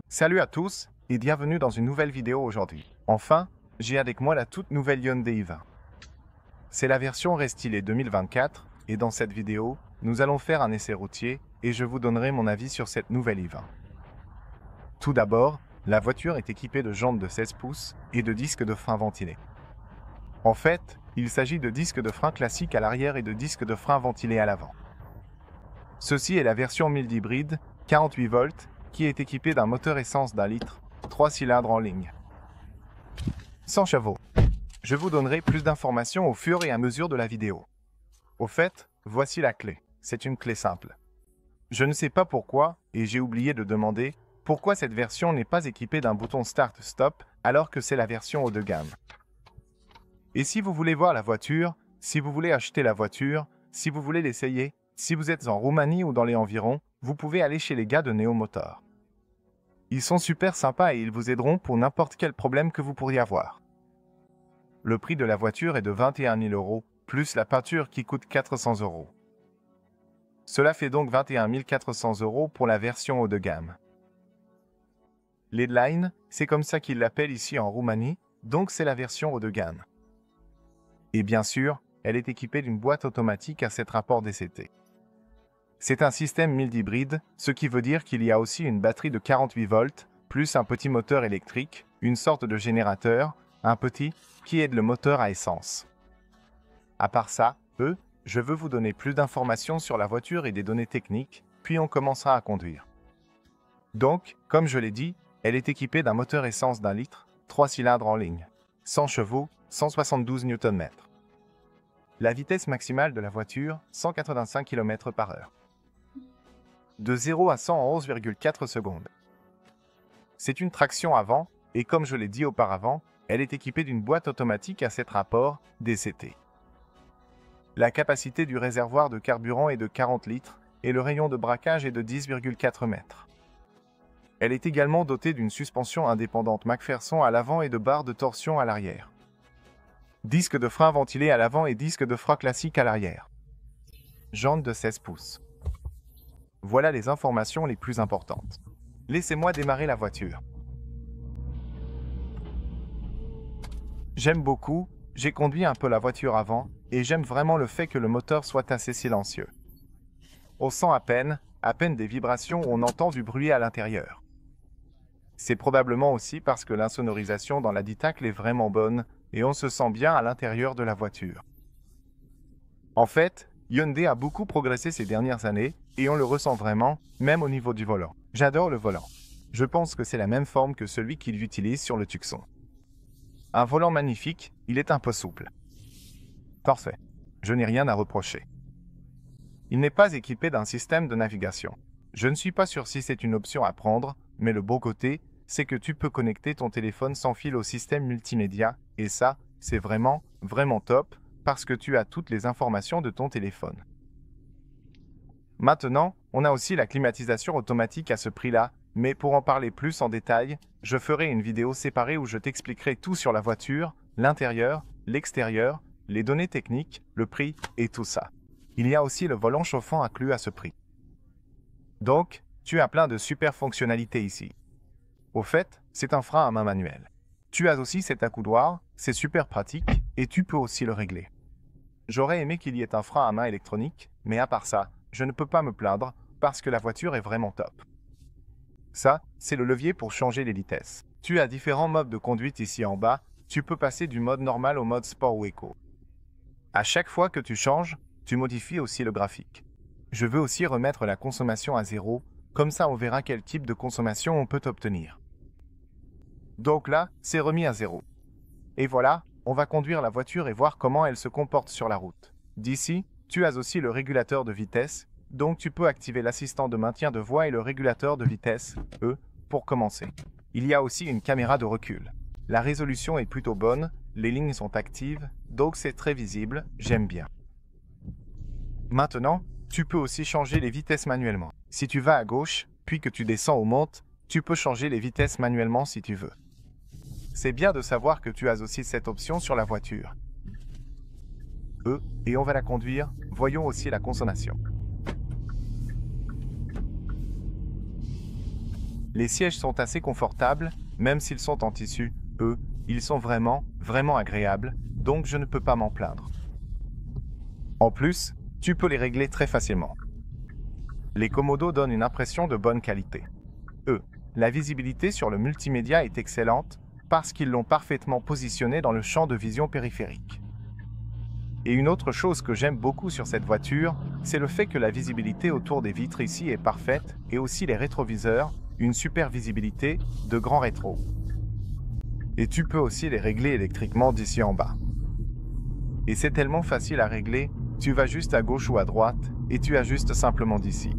Salut à tous et bienvenue dans une nouvelle vidéo aujourd'hui. Enfin, j'ai avec moi la toute nouvelle Hyundai i20. C'est la version Restylé 2024 et dans cette vidéo, nous allons faire un essai routier et je vous donnerai mon avis sur cette nouvelle i20. Tout d'abord, la voiture est équipée de jantes de 16 pouces et de disques de frein ventilés. En fait, il s'agit de disques de frein classiques à l'arrière et de disques de frein ventilés à l'avant. Ceci est la version mild hybride 48 volts qui est équipée d'un moteur essence d'1 litre, 3 cylindres en ligne. 100 chevaux. Je vous donnerai plus d'informations au fur et à mesure de la vidéo. Au fait, voici la clé. C'est une clé simple. Je ne sais pas pourquoi, et j'ai oublié de demander, pourquoi cette version n'est pas équipée d'un bouton Start-Stop alors que c'est la version haut de gamme. Et si vous voulez voir la voiture, si vous voulez acheter la voiture, si vous voulez l'essayer, si vous êtes en Roumanie ou dans les environs, vous pouvez aller chez les gars de Neo Motor. Ils sont super sympas et ils vous aideront pour n'importe quel problème que vous pourriez avoir. Le prix de la voiture est de 21 000 €, plus la peinture qui coûte 400 €. Cela fait donc 21 400 € pour la version haut de gamme. L'Headline, c'est comme ça qu'ils l'appellent ici en Roumanie, donc c'est la version haut de gamme. Et bien sûr, elle est équipée d'une boîte automatique à 7 rapports DCT. C'est un système mild hybride, ce qui veut dire qu'il y a aussi une batterie de 48 volts, plus un petit moteur électrique, une sorte de générateur, un petit, qui aide le moteur à essence. À part ça, je veux vous donner plus d'informations sur la voiture et des données techniques, puis on commencera à conduire. Donc, comme je l'ai dit, elle est équipée d'un moteur essence d'1 litre, 3 cylindres en ligne, 100 chevaux, 172 Nm. La vitesse maximale de la voiture, 185 km/h. De 0 à 100 en 11,4 secondes. C'est une traction avant, et comme je l'ai dit auparavant, elle est équipée d'une boîte automatique à 7 rapports, DCT. La capacité du réservoir de carburant est de 40 litres, et le rayon de braquage est de 10,4 mètres. Elle est également dotée d'une suspension indépendante McPherson à l'avant et de barres de torsion à l'arrière. Disque de frein ventilé à l'avant et disque de frein classique à l'arrière. Jantes de 16 pouces. Voilà les informations les plus importantes. Laissez-moi démarrer la voiture. J'aime beaucoup, j'ai conduit un peu la voiture avant, et j'aime vraiment le fait que le moteur soit assez silencieux. On sent à peine des vibrations où on entend du bruit à l'intérieur. C'est probablement aussi parce que l'insonorisation dans l'habitacle est vraiment bonne, et on se sent bien à l'intérieur de la voiture. En fait, Hyundai a beaucoup progressé ces dernières années, et on le ressent vraiment, même au niveau du volant. J'adore le volant. Je pense que c'est la même forme que celui qu'il utilise sur le Tucson. Un volant magnifique, il est un peu souple. Parfait. Je n'ai rien à reprocher. Il n'est pas équipé d'un système de navigation. Je ne suis pas sûr si c'est une option à prendre, mais le beau côté, c'est que tu peux connecter ton téléphone sans fil au système multimédia, et ça, c'est vraiment, vraiment top, parce que tu as toutes les informations de ton téléphone. Maintenant, on a aussi la climatisation automatique à ce prix-là, mais pour en parler plus en détail, je ferai une vidéo séparée où je t'expliquerai tout sur la voiture, l'intérieur, l'extérieur, les données techniques, le prix et tout ça. Il y a aussi le volant chauffant inclus à ce prix. Donc, tu as plein de super fonctionnalités ici. Au fait, c'est un frein à main manuel. Tu as aussi cet accoudoir, c'est super pratique, et tu peux aussi le régler. J'aurais aimé qu'il y ait un frein à main électronique, mais à part ça, je ne peux pas me plaindre, parce que la voiture est vraiment top. Ça, c'est le levier pour changer les vitesses. Tu as différents modes de conduite ici en bas, tu peux passer du mode normal au mode sport ou éco. À chaque fois que tu changes, tu modifies aussi le graphique. Je veux aussi remettre la consommation à 0, comme ça on verra quel type de consommation on peut obtenir. Donc là, c'est remis à 0. Et voilà, on va conduire la voiture et voir comment elle se comporte sur la route. D'ici, tu as aussi le régulateur de vitesse, donc tu peux activer l'assistant de maintien de voie et le régulateur de vitesse, pour commencer. Il y a aussi une caméra de recul. La résolution est plutôt bonne, les lignes sont actives, donc c'est très visible, j'aime bien. Maintenant, tu peux aussi changer les vitesses manuellement. Si tu vas à gauche, puis que tu descends ou montes, tu peux changer les vitesses manuellement si tu veux. C'est bien de savoir que tu as aussi cette option sur la voiture. Et on va la conduire, voyons aussi la consommation. Les sièges sont assez confortables, même s'ils sont en tissu. Eux, ils sont vraiment, vraiment agréables, donc je ne peux pas m'en plaindre. En plus, tu peux les régler très facilement. Les commodos donnent une impression de bonne qualité. La visibilité sur le multimédia est excellente parce qu'ils l'ont parfaitement positionné dans le champ de vision périphérique. Et une autre chose que j'aime beaucoup sur cette voiture, c'est le fait que la visibilité autour des vitres ici est parfaite et aussi les rétroviseurs, une super visibilité de grand rétro. Et tu peux aussi les régler électriquement d'ici en bas. Et c'est tellement facile à régler, tu vas juste à gauche ou à droite et tu ajustes simplement d'ici.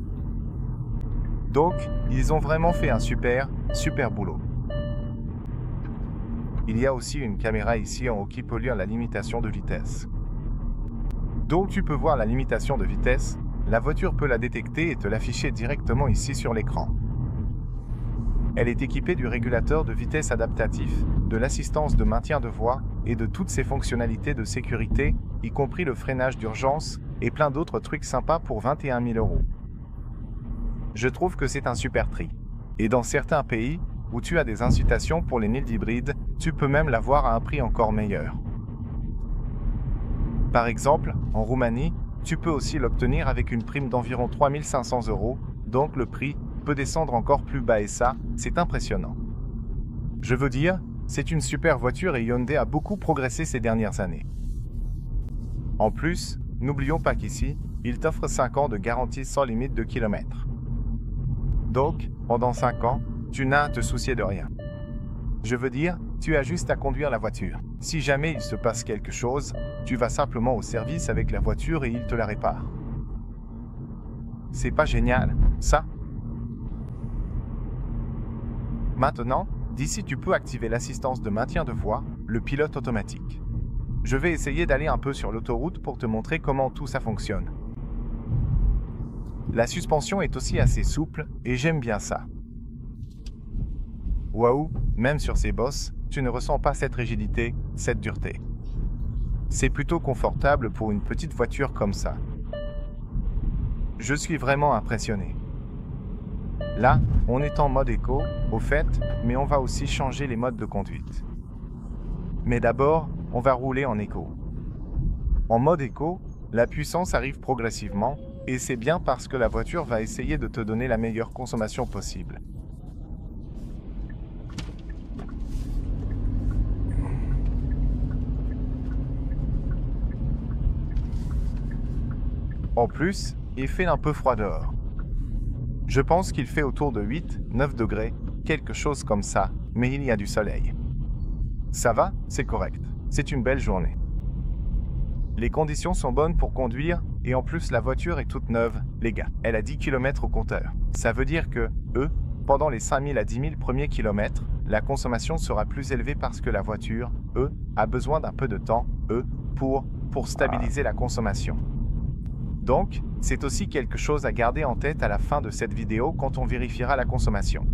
Donc, ils ont vraiment fait un super boulot. Il y a aussi une caméra ici en haut qui peut lire la limitation de vitesse. Donc tu peux voir la limitation de vitesse, la voiture peut la détecter et te l'afficher directement ici sur l'écran. Elle est équipée du régulateur de vitesse adaptatif, de l'assistance de maintien de voie et de toutes ses fonctionnalités de sécurité, y compris le freinage d'urgence et plein d'autres trucs sympas pour 21 000 €. Je trouve que c'est un super tri. Et dans certains pays, où tu as des incitations pour les mild hybrides, tu peux même l'avoir à un prix encore meilleur. Par exemple, en Roumanie, tu peux aussi l'obtenir avec une prime d'environ 3 500 €, donc le prix peut descendre encore plus bas et ça, c'est impressionnant. Je veux dire, c'est une super voiture et Hyundai a beaucoup progressé ces dernières années. En plus, n'oublions pas qu'ici, il t'offre 5 ans de garantie sans limite de kilomètres. Donc, pendant 5 ans, tu n'as à te soucier de rien. Je veux dire, tu as juste à conduire la voiture. Si jamais il se passe quelque chose, tu vas simplement au service avec la voiture et il te la répare. C'est pas génial, ça? Maintenant, d'ici tu peux activer l'assistance de maintien de voie, le pilote automatique. Je vais essayer d'aller un peu sur l'autoroute pour te montrer comment tout ça fonctionne. La suspension est aussi assez souple et j'aime bien ça. Waouh, même sur ces bosses, tu ne ressens pas cette rigidité, cette dureté. C'est plutôt confortable pour une petite voiture comme ça. Je suis vraiment impressionné. Là, on est en mode éco, au fait, mais on va aussi changer les modes de conduite. Mais d'abord, on va rouler en éco. En mode éco, la puissance arrive progressivement, et c'est bien parce que la voiture va essayer de te donner la meilleure consommation possible. En plus, il fait un peu froid dehors. Je pense qu'il fait autour de 8-9 degrés, quelque chose comme ça, mais il y a du soleil. Ça va, c'est correct. C'est une belle journée. Les conditions sont bonnes pour conduire, et en plus la voiture est toute neuve, les gars. Elle a 10 km au compteur. Ça veut dire que, pendant les 5 000 à 10 000 premiers kilomètres, la consommation sera plus élevée parce que la voiture, a besoin d'un peu de temps, pour stabiliser la consommation. Donc, c'est aussi quelque chose à garder en tête à la fin de cette vidéo quand on vérifiera la consommation.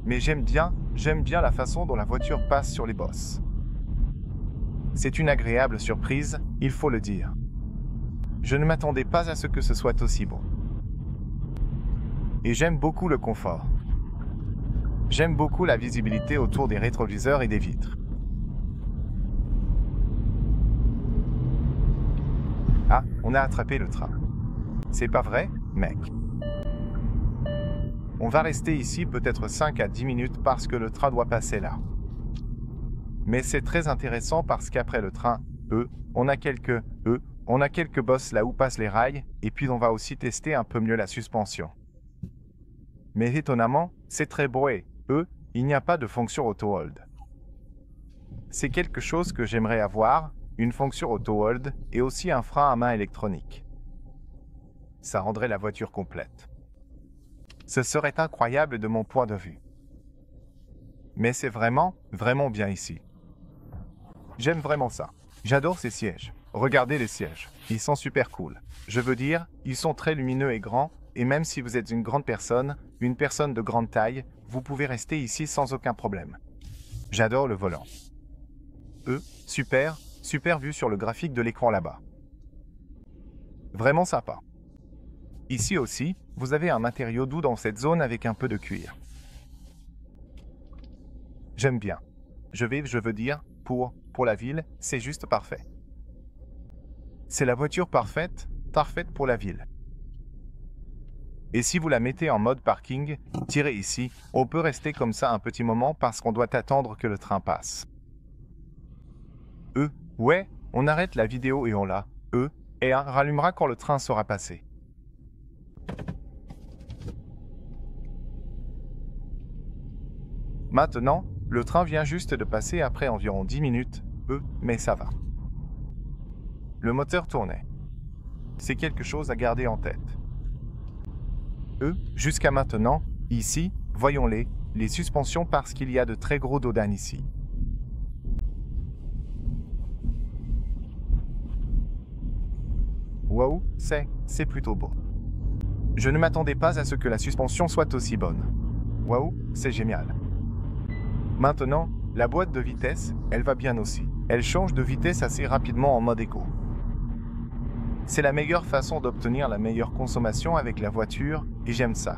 Mais j'aime bien la façon dont la voiture passe sur les bosses. C'est une agréable surprise, il faut le dire. Je ne m'attendais pas à ce que ce soit aussi bon. Et j'aime beaucoup le confort. J'aime beaucoup la visibilité autour des rétroviseurs et des vitres. Ah, on a attrapé le train. C'est pas vrai, mec? On va rester ici peut-être 5 à 10 minutes parce que le train doit passer là. Mais c'est très intéressant parce qu'après le train, on a quelques bosses là où passent les rails et puis on va aussi tester un peu mieux la suspension. Mais étonnamment, c'est très beau et, il n'y a pas de fonction auto-hold. C'est quelque chose que j'aimerais avoir, une fonction auto-hold et aussi un frein à main électronique. Ça rendrait la voiture complète. Ce serait incroyable de mon point de vue. Mais c'est vraiment, vraiment bien ici. J'aime vraiment ça. J'adore ces sièges. Regardez les sièges. Ils sont super cool. Je veux dire, ils sont très lumineux et grands, et même si vous êtes une grande personne, une personne de grande taille, vous pouvez rester ici sans aucun problème. J'adore le volant. Super vue sur le graphique de l'écran là-bas. Vraiment sympa. Ici aussi, vous avez un matériau doux dans cette zone avec un peu de cuir. J'aime bien. Je veux dire, pour la ville, c'est juste parfait. C'est la voiture parfaite pour la ville. Et si vous la mettez en mode parking, tirez ici, on peut rester comme ça un petit moment parce qu'on doit attendre que le train passe. Ouais, on arrête la vidéo et on la, et rallumera quand le train sera passé. Maintenant, le train vient juste de passer après environ 10 minutes, mais ça va. Le moteur tournait. C'est quelque chose à garder en tête. Jusqu'à maintenant, ici, voyons-les, les suspensions parce qu'il y a de très gros dodanes ici. Waouh, c'est plutôt beau. Je ne m'attendais pas à ce que la suspension soit aussi bonne. Waouh, c'est génial. Maintenant, la boîte de vitesse, elle va bien aussi. Elle change de vitesse assez rapidement en mode éco. C'est la meilleure façon d'obtenir la meilleure consommation avec la voiture et j'aime ça.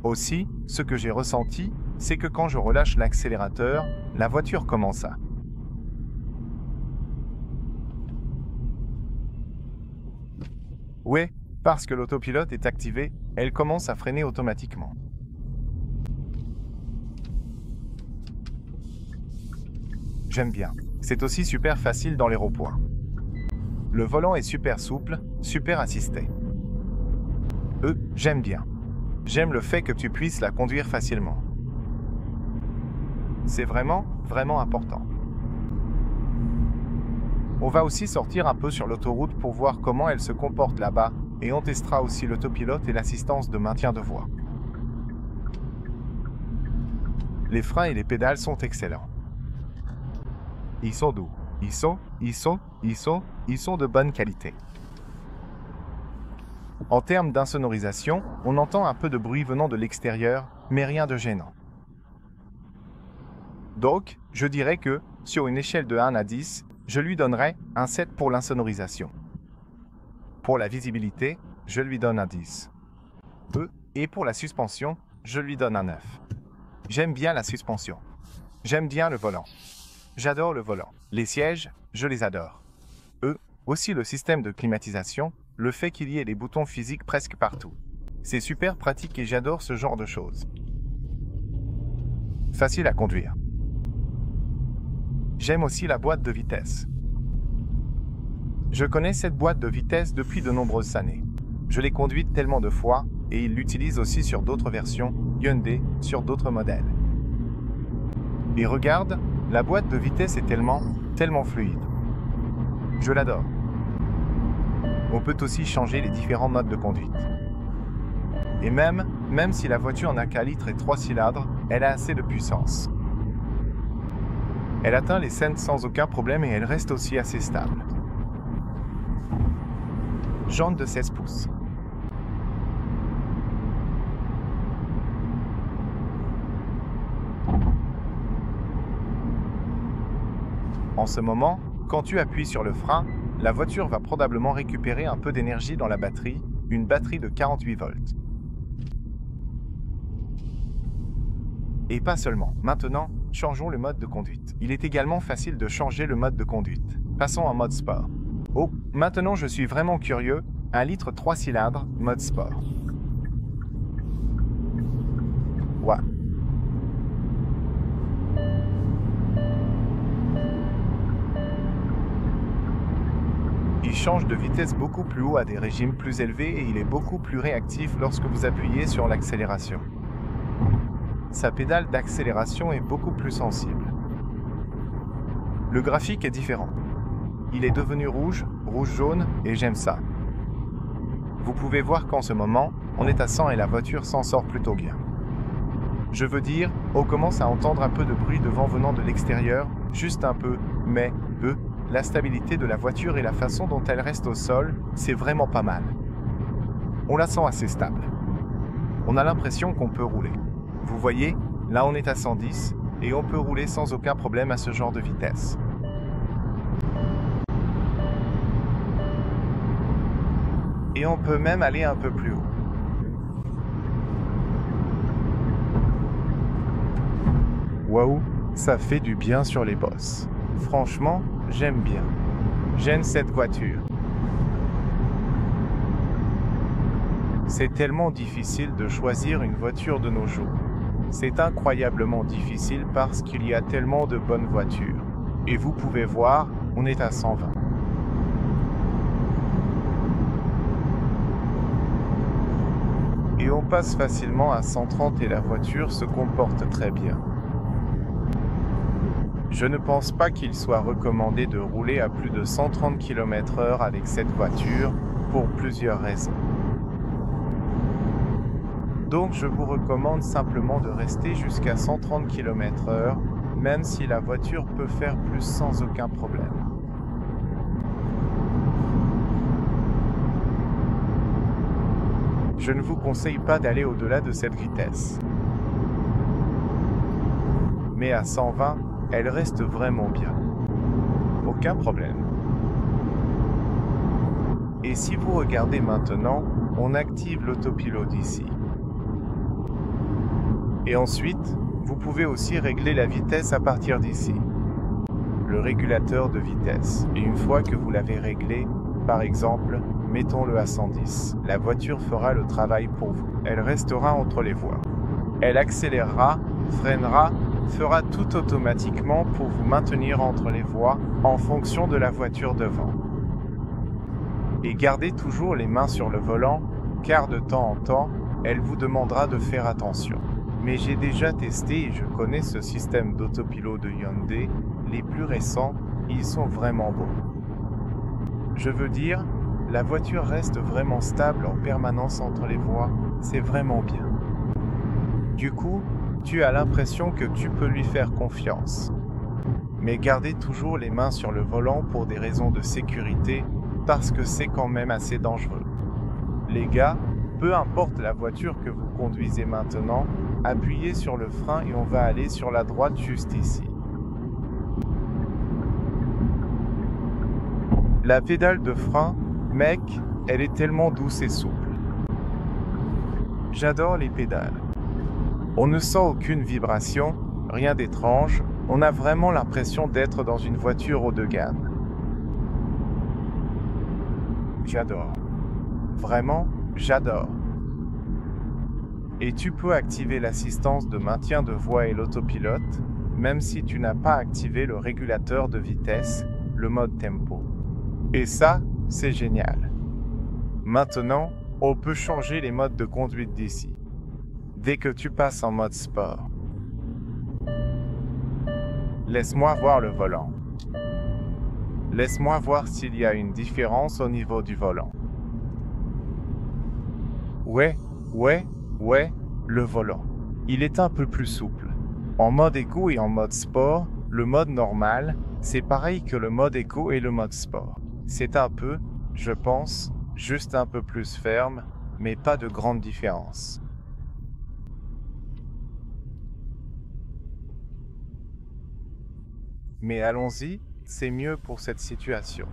Aussi, ce que j'ai ressenti, c'est que quand je relâche l'accélérateur, la voiture commence à. Ouais, parce que l'autopilote est activé, elle commence à freiner automatiquement. J'aime bien. C'est aussi super facile dans les ronds-points. Le volant est super souple, super assisté. J'aime bien. J'aime le fait que tu puisses la conduire facilement. C'est vraiment important. On va aussi sortir un peu sur l'autoroute pour voir comment elle se comporte là-bas et on testera aussi l'autopilote et l'assistance de maintien de voie. Les freins et les pédales sont excellents. Ils sont doux. Ils sont de bonne qualité. En termes d'insonorisation, on entend un peu de bruit venant de l'extérieur, mais rien de gênant. Donc, je dirais que, sur une échelle de 1 à 10, je lui donnerais un 7 pour l'insonorisation. Pour la visibilité, je lui donne un 10. Et pour la suspension, je lui donne un 9. J'aime bien la suspension. J'aime bien le volant. J'adore le volant. Les sièges, je les adore. Aussi le système de climatisation, le fait qu'il y ait des boutons physiques presque partout. C'est super pratique et j'adore ce genre de choses. Facile à conduire. J'aime aussi la boîte de vitesse. Je connais cette boîte de vitesse depuis de nombreuses années. Je l'ai conduite tellement de fois et il l'utilise aussi sur d'autres versions Hyundai, sur d'autres modèles. Et regarde, la boîte de vitesse est tellement fluide. Je l'adore. On peut aussi changer les différents modes de conduite. Et même si la voiture n'a qu'un litre et 3 cylindres, elle a assez de puissance. Elle atteint les cents sans aucun problème et elle reste aussi assez stable. Jantes de 16 pouces. En ce moment, quand tu appuies sur le frein, la voiture va probablement récupérer un peu d'énergie dans la batterie, une batterie de 48 volts. Et pas seulement. Maintenant, changeons le mode de conduite. Il est également facile de changer le mode de conduite. Passons en mode sport. Maintenant je suis vraiment curieux. 1 litre 3 cylindres, mode sport. Ouais. Il change de vitesse beaucoup plus haut à des régimes plus élevés et il est beaucoup plus réactif lorsque vous appuyez sur l'accélération. Sa pédale d'accélération est beaucoup plus sensible. Le graphique est différent. Il est devenu rouge, rouge-jaune et j'aime ça. Vous pouvez voir qu'en ce moment, on est à 100 et la voiture s'en sort plutôt bien. Je veux dire, on commence à entendre un peu de bruit de vent venant de l'extérieur, juste un peu, mais la stabilité de la voiture et la façon dont elle reste au sol, c'est vraiment pas mal. On la sent assez stable. On a l'impression qu'on peut rouler. Vous voyez, là on est à 110 et on peut rouler sans aucun problème à ce genre de vitesse. Et on peut même aller un peu plus haut. Waouh, ça fait du bien sur les bosses. Franchement, j'aime bien. J'aime cette voiture. C'est tellement difficile de choisir une voiture de nos jours. C'est incroyablement difficile parce qu'il y a tellement de bonnes voitures. Et vous pouvez voir, on est à 120. Et on passe facilement à 130 et la voiture se comporte très bien. Je ne pense pas qu'il soit recommandé de rouler à plus de 130 km/h avec cette voiture pour plusieurs raisons. Donc je vous recommande simplement de rester jusqu'à 130 km/h, même si la voiture peut faire plus sans aucun problème. Je ne vous conseille pas d'aller au-delà de cette vitesse. Mais à 120, elle reste vraiment bien. Aucun problème. Et si vous regardez maintenant, on active l'autopilote ici. Et ensuite, vous pouvez aussi régler la vitesse à partir d'ici. Le régulateur de vitesse. Et une fois que vous l'avez réglé, par exemple, mettons-le à 110. La voiture fera le travail pour vous. Elle restera entre les voies. Elle accélérera, freinera, fera tout automatiquement pour vous maintenir entre les voies en fonction de la voiture devant. Et gardez toujours les mains sur le volant, car de temps en temps, elle vous demandera de faire attention. Mais j'ai déjà testé et je connais ce système d'autopilote de Hyundai. Les plus récents, ils sont vraiment bons. Je veux dire, la voiture reste vraiment stable en permanence entre les voies. C'est vraiment bien. Du coup, tu as l'impression que tu peux lui faire confiance. Mais gardez toujours les mains sur le volant pour des raisons de sécurité, parce que c'est quand même assez dangereux. Les gars, peu importe la voiture que vous conduisez maintenant, appuyez sur le frein et on va aller sur la droite juste ici. La pédale de frein, mec, elle est tellement douce et souple. J'adore les pédales. On ne sent aucune vibration, rien d'étrange, on a vraiment l'impression d'être dans une voiture haut de gamme. J'adore. Vraiment, j'adore. Et tu peux activer l'assistance de maintien de voie et l'autopilote, même si tu n'as pas activé le régulateur de vitesse, le mode tempo. Et ça, c'est génial. Maintenant, on peut changer les modes de conduite d'ici. Dès que tu passes en mode sport. Laisse-moi voir le volant. Laisse-moi voir s'il y a une différence au niveau du volant. Ouais, le volant. Il est un peu plus souple. En mode éco et en mode sport, le mode normal, c'est pareil que le mode éco et le mode sport. C'est un peu, je pense, juste un peu plus ferme, mais pas de grande différence. Mais allons-y, c'est mieux pour cette situation.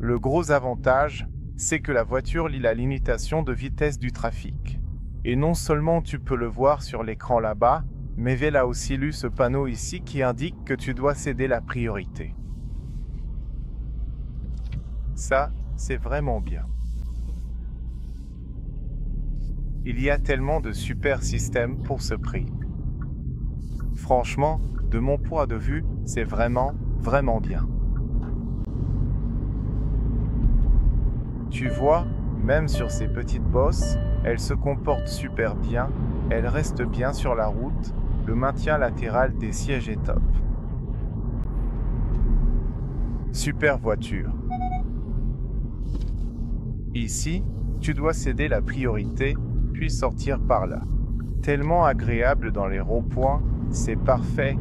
Le gros avantage, c'est que la voiture lit la limitation de vitesse du trafic. Et non seulement tu peux le voir sur l'écran là-bas, mais elle a aussi lu ce panneau ici qui indique que tu dois céder la priorité. Ça, c'est vraiment bien. Il y a tellement de super systèmes pour ce prix. Franchement, de mon point de vue, c'est vraiment bien. Tu vois, même sur ces petites bosses, elle se comporte super bien, elle reste bien sur la route, le maintien latéral des sièges est top. Super voiture. Ici, tu dois céder la priorité, puis sortir par là. Tellement agréable dans les ronds-points, c'est parfait,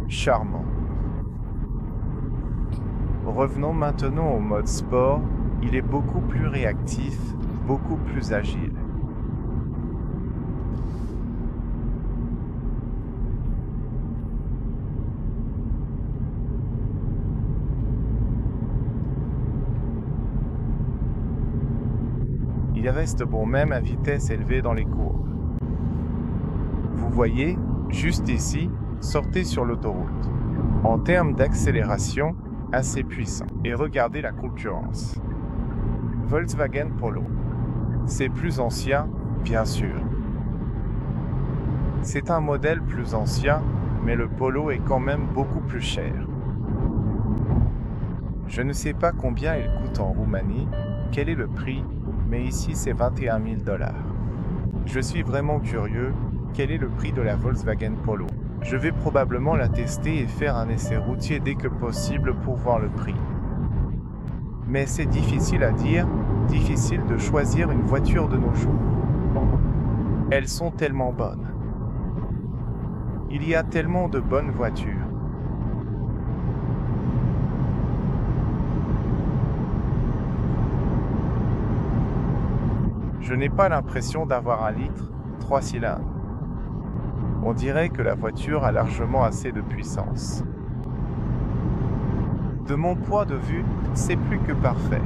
charmant. Revenons maintenant au mode sport, il est beaucoup plus réactif, beaucoup plus agile. Il reste bon même à vitesse élevée dans les courbes. Vous voyez, juste ici, sortez sur l'autoroute. En termes d'accélération, assez puissant. Et regardez la concurrence. Volkswagen Polo. C'est plus ancien, bien sûr. C'est un modèle plus ancien, mais le Polo est quand même beaucoup plus cher. Je ne sais pas combien il coûte en Roumanie, quel est le prix, mais ici c'est 21 000 $. Je suis vraiment curieux, quel est le prix de la Volkswagen Polo? Je vais probablement la tester et faire un essai routier dès que possible pour voir le prix. Mais c'est difficile à dire, difficile de choisir une voiture de nos jours. Elles sont tellement bonnes. Il y a tellement de bonnes voitures. Je n'ai pas l'impression d'avoir un litre, 3 cylindres. On dirait que la voiture a largement assez de puissance. De mon point de vue, c'est plus que parfait.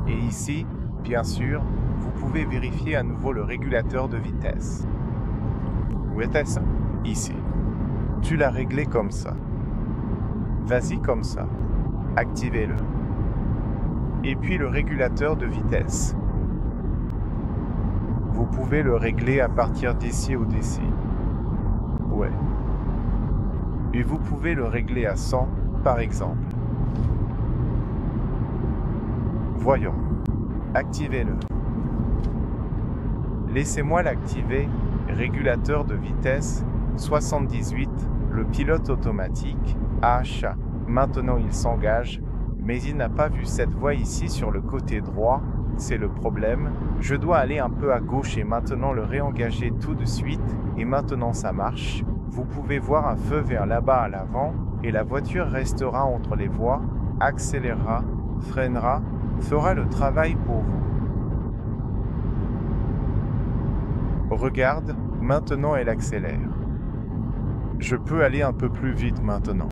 Et ici, bien sûr, vous pouvez vérifier à nouveau le régulateur de vitesse. Où était-ce? Ici. Tu l'as réglé comme ça. Vas-y comme ça. Activez-le. Et puis le régulateur de vitesse. Vous pouvez le régler à partir d'ici ou d'ici. Ouais. Et vous pouvez le régler à 100, par exemple. Voyons. Activez-le. Laissez-moi l'activer. Régulateur de vitesse 78, le pilote automatique, achat. Maintenant il s'engage, mais il n'a pas vu cette voie ici sur le côté droit, c'est le problème. Je dois aller un peu à gauche et maintenant le réengager tout de suite, et maintenant ça marche. Vous pouvez voir un feu vert là-bas à l'avant, et la voiture restera entre les voies, accélérera, freinera, fera le travail pour vous. Regarde, maintenant elle accélère. Je peux aller un peu plus vite maintenant.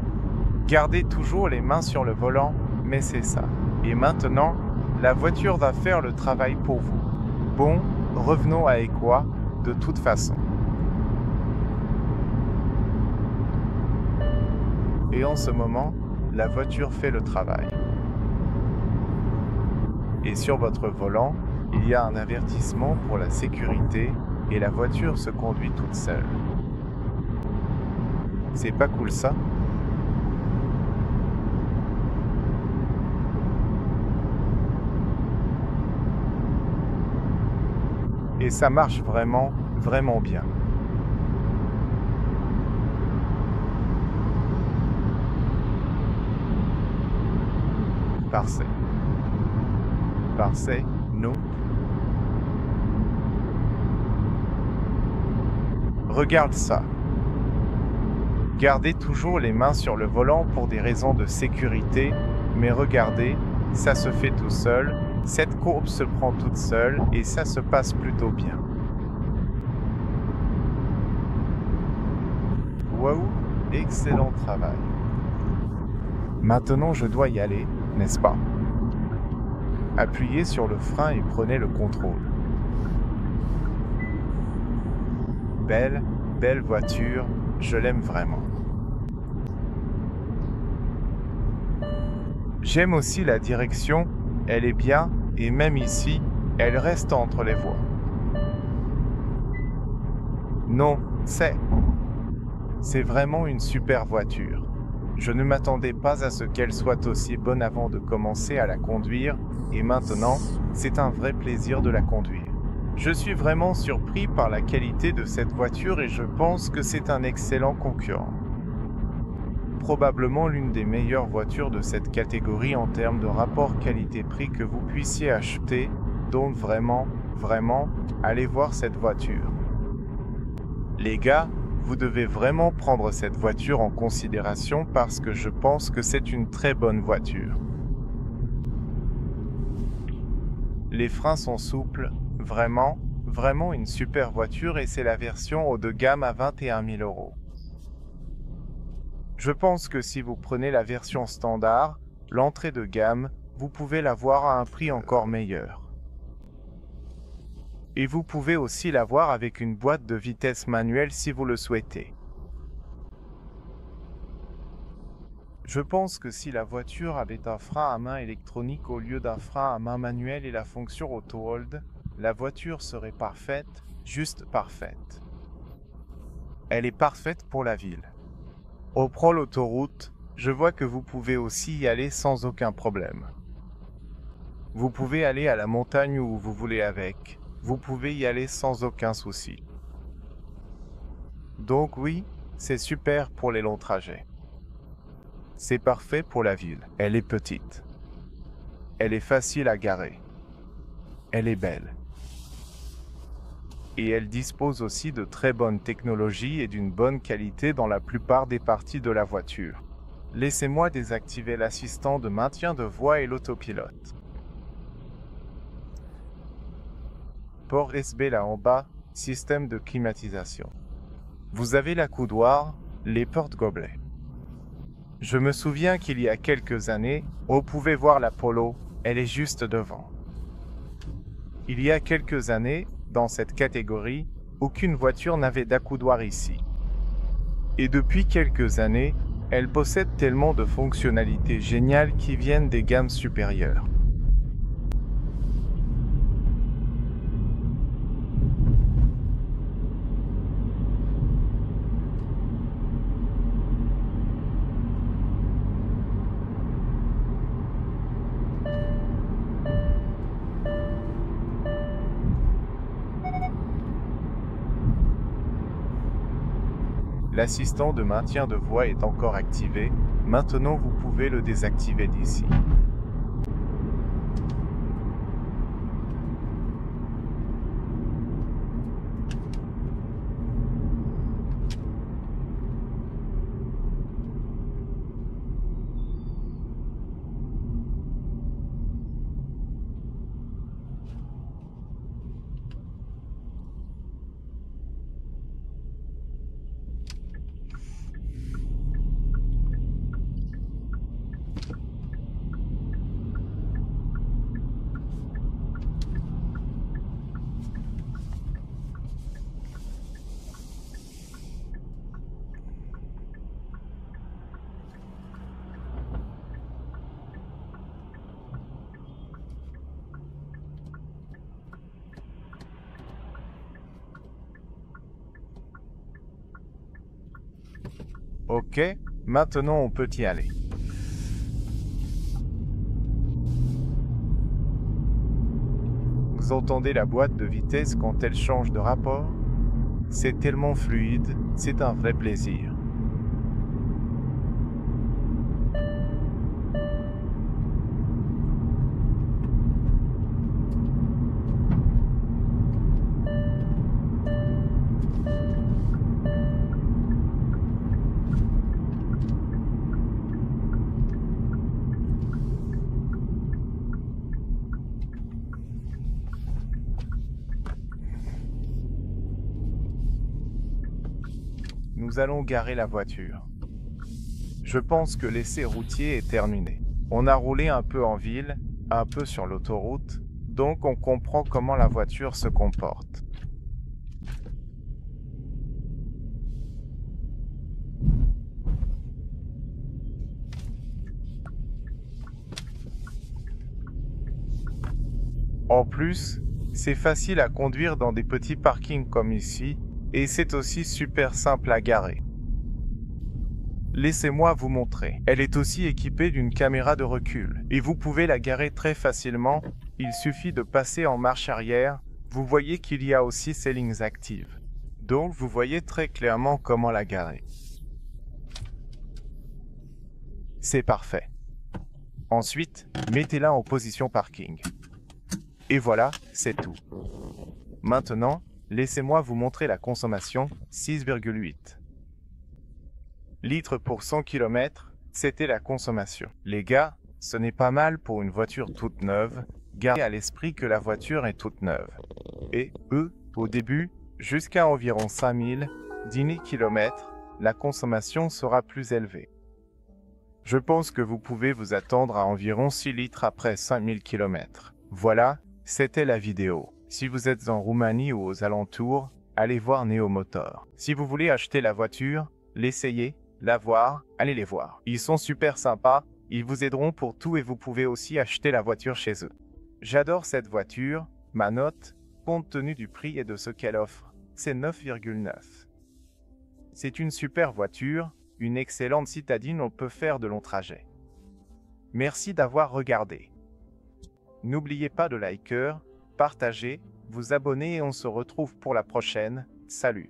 Gardez toujours les mains sur le volant, mais c'est ça. Et maintenant, la voiture va faire le travail pour vous. Bon, revenons à Equa, de toute façon. Et en ce moment, la voiture fait le travail. Et sur votre volant, il y a un avertissement pour la sécurité et la voiture se conduit toute seule. C'est pas cool ça? Et ça marche vraiment, vraiment bien. Parfait. Parfait, non? Regarde ça. Gardez toujours les mains sur le volant pour des raisons de sécurité, mais regardez, ça se fait tout seul, cette courbe se prend toute seule et ça se passe plutôt bien. Waouh, excellent travail. Maintenant je dois y aller, n'est-ce pas? Appuyez sur le frein et prenez le contrôle. Belle, belle voiture, je l'aime vraiment. J'aime aussi la direction, elle est bien, et même ici, elle reste entre les voies. Non, c'est vraiment une super voiture. Je ne m'attendais pas à ce qu'elle soit aussi bonne avant de commencer à la conduire, et maintenant, c'est un vrai plaisir de la conduire. Je suis vraiment surpris par la qualité de cette voiture et je pense que c'est un excellent concurrent. Probablement l'une des meilleures voitures de cette catégorie en termes de rapport qualité-prix que vous puissiez acheter, donc vraiment, allez voir cette voiture. Les gars, vous devez vraiment prendre cette voiture en considération parce que je pense que c'est une très bonne voiture. Les freins sont souples, vraiment une super voiture et c'est la version haut de gamme à 21 000 euros. Je pense que si vous prenez la version standard, l'entrée de gamme, vous pouvez l'avoir à un prix encore meilleur. Et vous pouvez aussi l'avoir avec une boîte de vitesse manuelle si vous le souhaitez. Je pense que si la voiture avait un frein à main électronique au lieu d'un frein à main manuel et la fonction auto-hold, la voiture serait parfaite, juste parfaite. Elle est parfaite pour la ville. Au prend l'autoroute, je vois que vous pouvez aussi y aller sans aucun problème. Vous pouvez aller à la montagne où vous voulez avec. Vous pouvez y aller sans aucun souci. Donc oui, c'est super pour les longs trajets. C'est parfait pour la ville. Elle est petite. Elle est facile à garer. Elle est belle. Et elle dispose aussi de très bonnes technologies et d'une bonne qualité dans la plupart des parties de la voiture. Laissez-moi désactiver l'assistant de maintien de voix et l'autopilote. Port USB là en bas, système de climatisation. Vous avez l'accoudoir, les porte-gobelets. Je me souviens qu'il y a quelques années, on pouvait voir la Polo, elle est juste devant. Il y a quelques années, dans cette catégorie, aucune voiture n'avait d'accoudoir ici. Et depuis quelques années, elle possède tellement de fonctionnalités géniales qui viennent des gammes supérieures. L'assistant de maintien de voix est encore activé. Maintenant, vous pouvez le désactiver d'ici. Ok, maintenant on peut y aller. Vous entendez la boîte de vitesse quand elle change de rapport? C'est tellement fluide, c'est un vrai plaisir. Nous allons garer la voiture. Je pense que l'essai routier est terminé. On a roulé un peu en ville, un peu sur l'autoroute, donc on comprend comment la voiture se comporte. En plus, c'est facile à conduire dans des petits parkings comme ici, et c'est aussi super simple à garer. Laissez-moi vous montrer. Elle est aussi équipée d'une caméra de recul, et vous pouvez la garer très facilement. Il suffit de passer en marche arrière. Vous voyez qu'il y a aussi ces lignes actives. Donc vous voyez très clairement comment la garer. C'est parfait. Ensuite, mettez-la en position parking. Et voilà, c'est tout. Maintenant, laissez-moi vous montrer la consommation, 6,8 litres pour 100 km, c'était la consommation. Les gars, ce n'est pas mal pour une voiture toute neuve, Gardez à l'esprit que la voiture est toute neuve. Et, au début, jusqu'à environ 5000, 10 000 km, la consommation sera plus élevée. Je pense que vous pouvez vous attendre à environ 6 litres après 5000 km. Voilà, c'était la vidéo. Si vous êtes en Roumanie ou aux alentours, allez voir Neomotor. Si vous voulez acheter la voiture, l'essayer, la voir, allez les voir. Ils sont super sympas, ils vous aideront pour tout et vous pouvez aussi acheter la voiture chez eux. J'adore cette voiture, ma note, compte tenu du prix et de ce qu'elle offre, c'est 9,9. C'est une super voiture, une excellente citadine, on peut faire de longs trajets. Merci d'avoir regardé. N'oubliez pas de liker, partager, vous abonner et on se retrouve pour la prochaine. Salut!